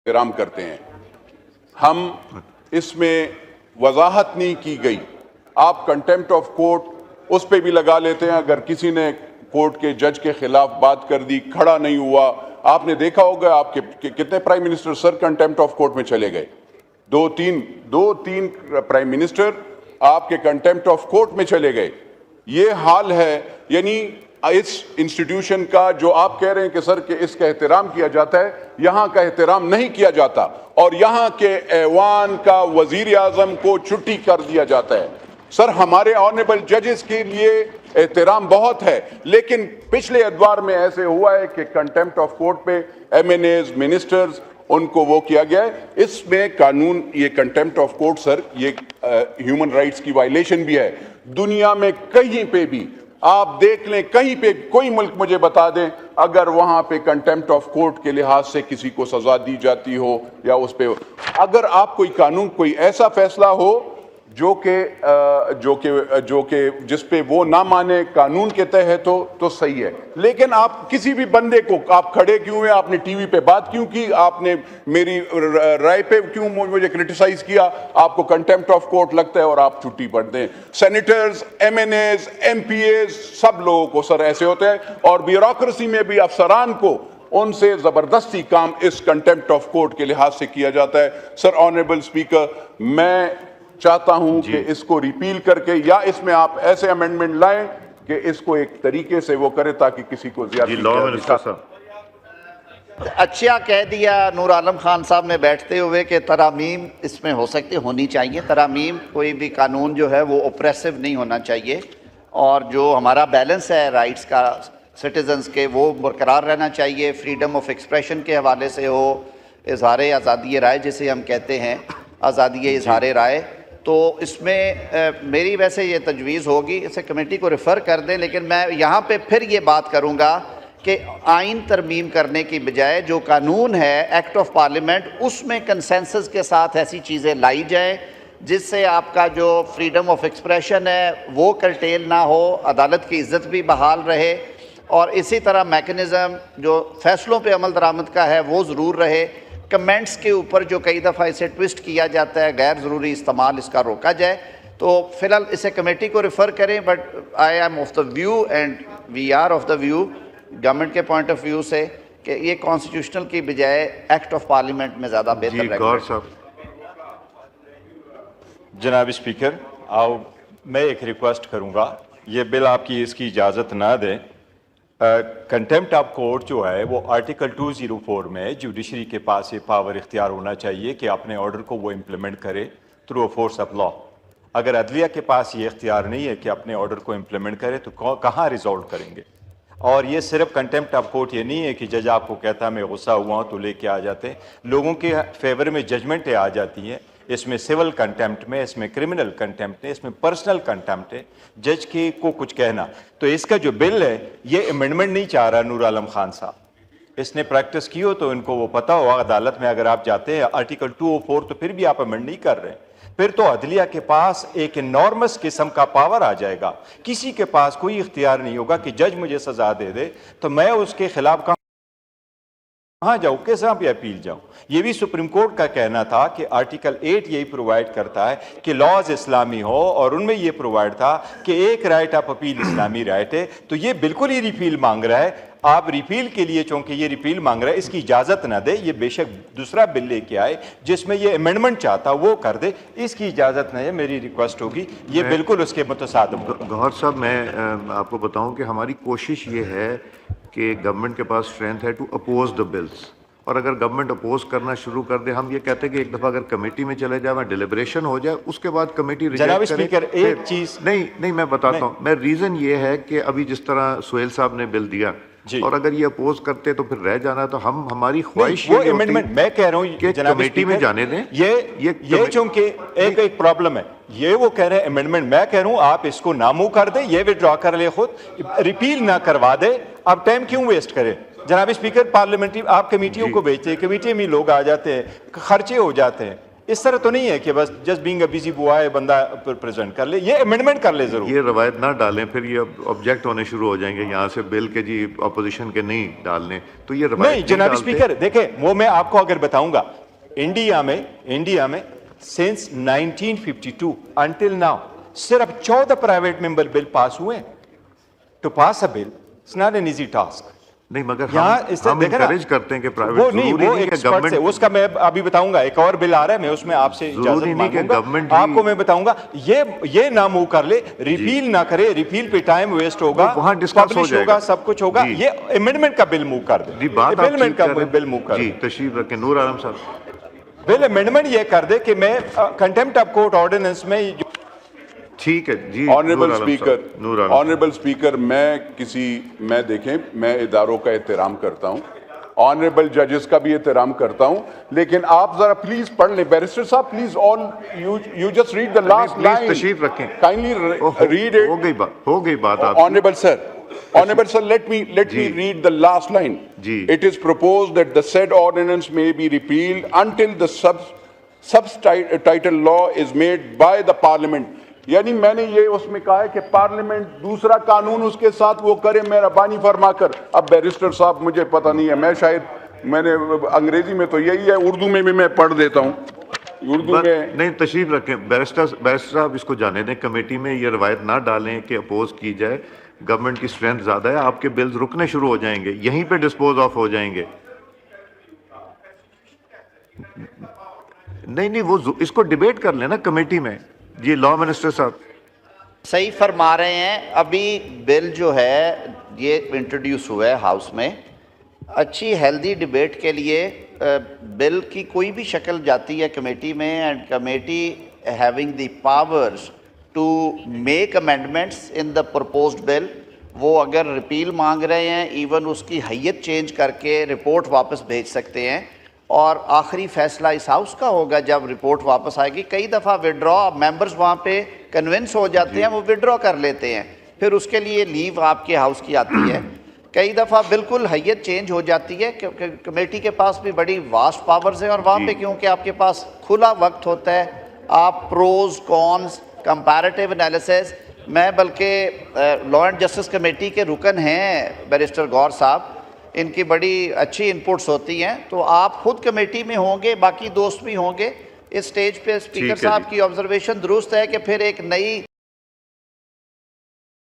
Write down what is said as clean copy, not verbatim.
احترام کرتے ہیں. ہم اس میں وضاحت نہیں کی گئی. آپ کنٹیمپٹ آف کورٹ اس پہ بھی لگا لیتے ہیں. اگر کسی نے کورٹ کے جج کے خلاف بات کر دی, کھڑا نہیں ہوا, آپ نے دیکھا ہوگا آپ کے کتنے prime minister sir contempt of court میں چلے گئے. دو تین پرائم منسٹر آپ کے کنٹیمپٹ آف کورٹ میں چلے گئے. یہ حال ہے. یعنی اس انسٹیٹیوشن کا جو آپ کہہ رہے ہیں کہ سر کہ اس کا احترام کیا جاتا ہے, یہاں کا احترام نہیں کیا جاتا, اور یہاں کے ایوان کا وزیر اعظم کو چھٹی کر دیا جاتا ہے. سر ہمارے آنریبل ججز کے لیے احترام بہت ہے, لیکن پچھلے ادوار میں ایسے ہوا ہے کہ کنٹیمپٹ آف کورٹ پہ ایم این ایز, منسٹرز, ان کو وہ کیا گیا ہے. اس میں قانون, یہ کنٹیمپٹ آف کورٹ سر یہ ہیومن رائٹس کی وائلیشن بھی ہے. دنیا میں کہیں پہ بھی آپ دیکھ لیں, کہیں پہ کوئی ملک مجھے بتا دیں اگر وہاں پہ کنٹیمپٹ آف کورٹ کے لحاظ سے کسی کو سزا دی جاتی ہو, یا اس پہ اگر آپ کوئی قانون, کوئی ایسا فیصلہ ہو جو کہ جس پہ وہ نہ مانے قانون کے تحت ہو تو صحیح ہے. لیکن آپ کسی بھی بندے کو, آپ کھڑے کیوں ہیں, آپ نے ٹی وی پہ بات کیوں کی, آپ نے میری رائے پہ کیوں مجھے کرٹیسائز کیا, آپ کو کنٹیمپٹ آف کورٹ لگتا ہے اور آپ چھٹی پڑھ دیں. Senators, M N As, M P As, سب لوگوں کو سر ایسے ہوتے ہیں, اور بیوروکریسی میں بھی افسران کو ان سے زبردستی کام اس کنٹیمپٹ آف کورٹ کے لحاظ سے کیا جاتا ہے. سر آنریبل اسپیکر, میں چاہتا ہوں کہ اس کو ریپیل کر کے, یا اس میں آپ ایسے امینڈمنٹ لائیں کہ اس کو ایک طریقے سے وہ کرے تاکہ کسی کو زیادہ. اچھا کہہ دیا نور عالم خان صاحب نے بیٹھتے ہوئے کہ ترامیم اس میں ہو سکتی ہونی چاہیے. ترامیم, کوئی بھی قانون جو ہے وہ اوپریسو نہیں ہونا چاہیے, اور جو ہمارا بیلنس ہے رائٹس کا سٹیزنز کے, وہ برقرار رہنا چاہیے. فریڈم آف ایکسپریشن کے حوالے سے ہو, اظہار آزادی رائے جسے ہم کہتے ہیں, آزادی اظہار رائے, تو اس میں میری ویسے یہ تجویز ہوگی اسے کمیٹی کو ریفر کر دیں. لیکن میں یہاں پہ پھر یہ بات کروں گا کہ آئین ترمیم کرنے کی بجائے جو قانون ہے ایکٹ آف پارلیمنٹ, اس میں کنسنسس کے ساتھ ایسی چیزیں لائی جائیں جس سے آپ کا جو فریڈم آف ایکسپریشن ہے وہ کرٹیل نہ ہو, عدالت کی عزت بھی بحال رہے, اور اسی طرح میکنزم جو فیصلوں پہ عمل درآمد کا ہے وہ ضرور رہے. کمنٹس کے اوپر جو کئی دفعہ اسے ٹوسٹ کیا جاتا ہے, غیر ضروری استعمال اس کا روکا جائے. تو فی الحال اسے کمیٹی کو ریفر کریں. But I am of the view and we are of the view government کے پوائنٹ آف ویو سے کہ یہ کانسٹیٹیوشنل کی بجائے ایکٹ آف پارلیمنٹ میں زیادہ بہتر رہے گا. جناب اسپیکر, میں ایک ریکویسٹ کروں گا, یہ بل آپ کی اس کی اجازت نہ دیں. کنٹیمپٹ آف کورٹ جو ہے وہ آرٹیکل 204 میں جوڈیشری کے پاس یہ پاور اختیار ہونا چاہیے کہ اپنے آرڈر کو وہ امپلیمنٹ کرے تھرو فورس آف لا. اگر عدلیہ کے پاس یہ اختیار نہیں ہے کہ اپنے آرڈر کو امپلیمنٹ کرے تو کہاں ریزالو کریں گے؟ اور یہ صرف کنٹیمپٹ آف کورٹ یہ نہیں ہے کہ جج آپ کو کہتا ہے میں غصہ ہوا ہوں تو لے کے آ جاتے ہیں. لوگوں کے فیور میں ججمنٹیں آ جاتی ہیں. اس میں سول کنٹیمپٹ میں, اس میں کرمنل کنٹیمپٹ ہے, اس میں پرسنل کنٹیمپٹ ہے, جج کے کو کچھ کہنا. تو اس کا جو بل ہے یہ امینڈمنٹ نہیں چاہ رہا نور عالم خان صاحب. اس نے پریکٹس کی ہو تو ان کو وہ پتا ہو, عدالت میں اگر آپ جاتے ہیں آرٹیکل 204 تو پھر بھی آپ امینڈ نہیں کر رہے. پھر تو عدلیہ کے پاس ایک انارمس قسم کا پاور آ جائے گا. کسی کے پاس کوئی اختیار نہیں ہوگا کہ جج مجھے سزا دے دے تو میں اس کے خلاف کہاں جاؤں, کیسا بھی اپیل جاؤں. یہ بھی سپریم کورٹ کا کہنا تھا کہ آرٹیکل 8 یہی پرووائڈ کرتا ہے کہ لاز اسلامی ہو, اور ان میں یہ پرووائڈ تھا کہ ایک رائٹ آف اپیل اسلامی رائٹ ہے. تو یہ بالکل ہی ریپیل مانگ رہا ہے. آپ ریپیل کے لیے چونکہ یہ ریپیل مانگ رہا ہے, اس کی اجازت نہ دے. یہ بے شک دوسرا بل لے کے آئے جس میں یہ امینڈمنٹ چاہتا وہ کر دے, اس کی اجازت نہ ہے. میری ریکویسٹ ہوگی یہ بالکل اس کے متصادم. گوہر صاحب, میں آپ کو بتاؤں کہ ہماری کوشش یہ ہے کہ گورنمنٹ کے پاس اسٹرینتھ ہے ٹو اپوز دا بلس, اور اگر گورنمنٹ اپوز کرنا شروع کر دے, ہم یہ کہتے ہیں کہ ایک دفعہ اگر کمیٹی میں چلے جائے, ڈیلیبریشن ہو جائے, اس کے بعد کمیٹی جناب ریجیکٹ کرے. اسپیکر ایک چیز نہیں میں بتاتا ہوں. میں ریزن یہ ہے کہ ابھی جس طرح سہیل صاحب نے بل دیا, اور اگر یہ اپوز کرتے تو پھر رہ جانا. تو ہماری خواہش وہ امینڈمنٹ میں کہہ رہا ہوں کہ کمیٹی میں جانے دیں. یہ چونکہ ایک پرابلم ہے, یہ وہ کہہ رہے ہیں امینڈمنٹ, میں کہہ رہا ہوں آپ اس کو نامو کر دیں, یہ وڈرا کر لے خود, ریپیل نہ کروا دے. اب ٹائم کیوں ویسٹ کرے؟ جناب اسپیکر, پارلیمنٹری آپ کمیٹیوں کو بھیجتے ہیں, کمیٹی میں لوگ آ جاتے ہیں, خرچے ہو جاتے ہیں. اس طرح تو نہیں ہے کہ بس just being a busy boy بندہ پریزنٹ کر لے, یہ امینڈمنٹ کر لے ضرور. یہ روایت نہ ڈالیں, پھر یہ آبجیکٹ ہونے شروع ہو جائیں گے یہاں سے بل کے جی اپوزیشن کے نہیں ڈالنے, تو یہ روایت نہیں جناب ڈالتے. اسپیکر دیکھیں, وہ میں آپ کو اگر بتاؤں گا, انڈیا میں سنس 1952 انٹل ناؤ صرف 14 پرائیویٹ ممبر بل پاس ہوئے. To pass a bill it's not an easy task. نہیں مگر یہاں اس سے ہم انکریج کرتے ہیں کہ پرائیویٹ, وہ نہیں, ضروری وہ نہیں کہ ایکسپرٹ ہے, گورنمنٹ, اس کا میں ابھی بتاؤں گا, ایک اور بل آ رہا ہے میں اس میں آپ سے اجازت ضروری نہیں کہ مانگوں گا, گورنمنٹ آپ کو میں بتاؤں گا. یہ نہ موو کر لے, ریپیل نہ کرے, ریپیل پہ ٹائم ویسٹ ہوگا, وہاں ڈسکس ہو جائے گا, سب کچھ ہوگا. یہ امینڈمنٹ کا بل موو کر دے, جی بات آپ امینڈمنٹ کا بل موو کر جی دے, تشریف رکھیں. نور عالم صاحب بل امینڈمنٹ یہ کر دے کہ میں کنٹمپٹ آف کورٹ آرڈیننس میں ٹھیک ہے جی. آنریبل اسپیکر, میں دیکھیں میں اداروں کا احترام کرتا ہوں, آنریبل ججز کا بھی احترام کرتا ہوں, لیکن آپ ذرا پلیز پڑھ لیں. بیرسٹر صاحب please you just read the last line, تشریف رکھیں, کائنڈلی ریڈ اٹ. ہو گئی بات آپ. Honorable sir, let me read the last line. It is proposed that the said ordinance may be repealed until the subtitle law is made by the parliament. یعنی میں نے یہ اس میں کہا ہے کہ پارلیمنٹ دوسرا قانون اس کے ساتھ وہ کرے مہربانی فرما کر. اب بیرسٹر صاحب مجھے پتہ نہیں ہے, میں نے انگریزی میں تو یہی ہے, اردو میں بھی میں پڑھ دیتا ہوں, اردو میں نہیں. تشریف رکھیں بیرسٹر صاحب, اس کو جانے دیں. کمیٹی میں یہ روایت نہ ڈالیں کہ اپوز کی جائے. گورنمنٹ کی اسٹرینتھ زیادہ ہے, آپ کے بلز رکنے شروع ہو جائیں گے, یہیں پہ ڈسپوز آف ہو جائیں گے. نہیں وہ اس کو ڈیبیٹ کر لیں نا کمیٹی میں. جی لا منسٹر صاحب صحیح فرما رہے ہیں. ابھی بل جو ہے یہ انٹروڈیوس ہوا ہے ہاؤس میں, اچھی ہیلدی ڈیبیٹ کے لیے بل کی کوئی بھی شکل جاتی ہے کمیٹی میں, and committee having the powers to make amendments in the proposed bill. وہ اگر ریپیل مانگ رہے ہیں, ایون اس کی حیت چینج کر کے رپورٹ واپس بھیج سکتے ہیں, اور آخری فیصلہ اس ہاؤس کا ہوگا جب رپورٹ واپس آئے گی. کئی دفعہ ودرا ممبرز وہاں پہ کنونس ہو جاتے ہیں, وہ ودرا کر لیتے ہیں, پھر اس کے لیے لیو آپ کے ہاؤس کی آتی ہے. کئی دفعہ بالکل حیت چینج ہو جاتی ہے, کیونکہ کمیٹی کے پاس بھی بڑی واسٹ پاورز ہیں, اور وہاں پہ کیونکہ آپ کے پاس کھلا وقت ہوتا ہے, آپ پروز کونس کمپیریٹیو انالیسس. میں بلکہ لا اینڈ جسٹس کمیٹی کے رکن ہیں بیرسٹر غور صاحب, ان کی بڑی اچھی انپٹس ہوتی ہیں, تو آپ خود کمیٹی میں ہوں گے, باقی دوست بھی ہوں گے. اس سٹیج پہ اسپیکر صاحب کی آبزرویشن درست ہے کہ پھر ایک نئی